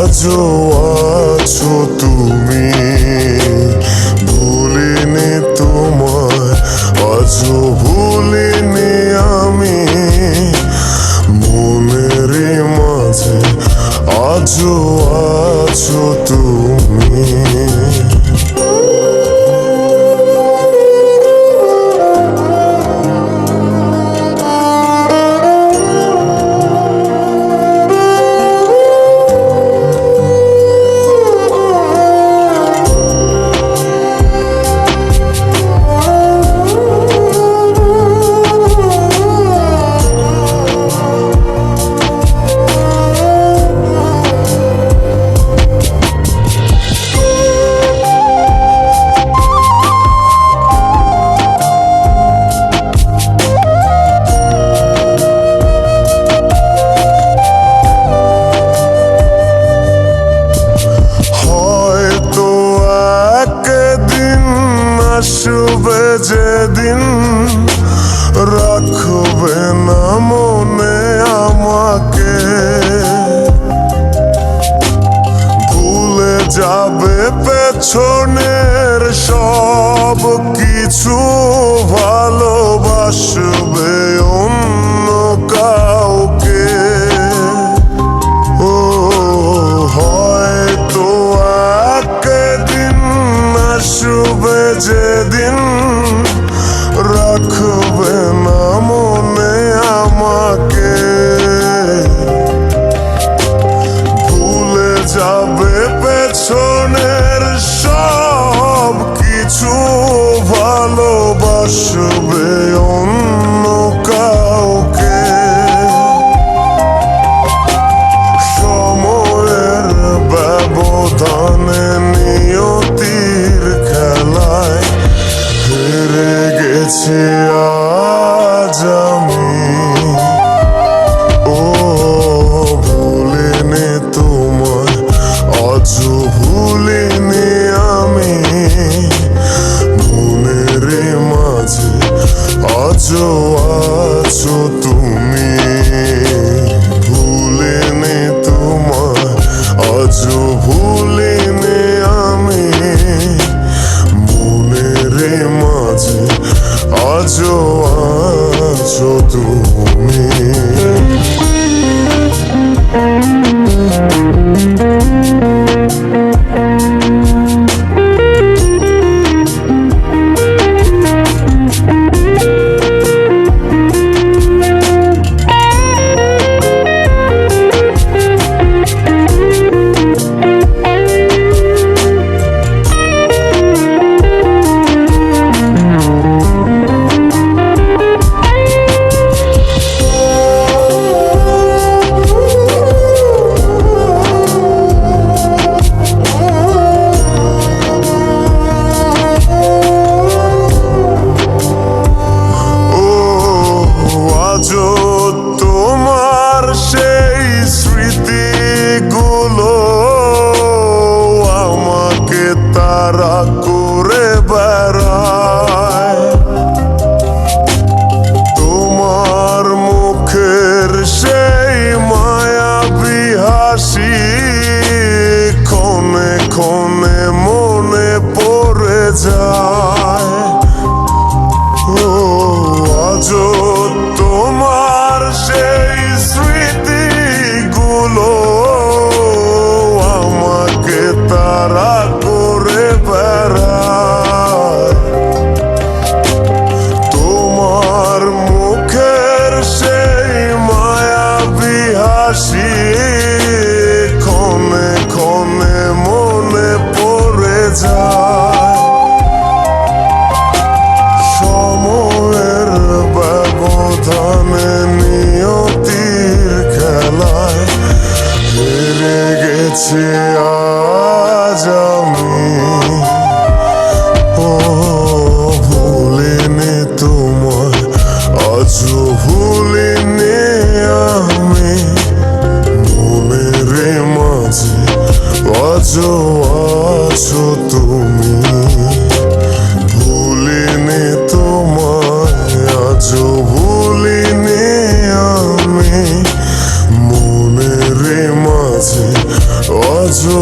আজও আছো তুমি, ভুলিনি তোমায়, আজও ভুলিনি আমি। মনের মাঝে আজও আছো তুমি। আসবে যেদিন রাখবে না মনে আমাকে, ভুলে যাবে পেছনের সব কিছু, ভালোবাসবে অন্য কাউকে। ও হয়তো একদিন আসবে যেদিন রাখবে না মনে আমাকে, ভুলে যাবে পেছনের সব কিছু, ভালোবাসবে অন্য কাউকে। সময়ের ব্যবধানে নিয়তির খেলায় হেরে গেছি আজ আমি। ও ভুলিনি তোমায়, আজও ভুলিনি আমি। মনের মাঝে আজও আছো তুমি, ভুলিনি তোমায়, আজও ভুলিনি আমি। মনের মাঝে আজও আছো তুমি। তোমার সেই স্মৃতিগুলো আমাকে তাড়া করে বেড়ায়, তোমার মুখের সেই মায়াবী হাসি ক্ষণে ক্ষণে মনে পড়ে যায়। ও আজও তোমার সেই স্মৃতিগুলো আমাকে তাড়া করে বেড়ায়, তোমার মুখের সেই মায়াবী হাসি ক্ষণে ক্ষণে মনে পড়ে যায়। সময়ের ব্যবধানে নিয়তির খেলায় হেরে গেছি আজ আমি। ও ভুলিনি তোমায়, আজও ভুলিনি আমি। মনের মাঝে আজও আছো তুমি, ভুলিনি তোমায়, আজও ভুলিনি আমি। মনের মাঝে আজও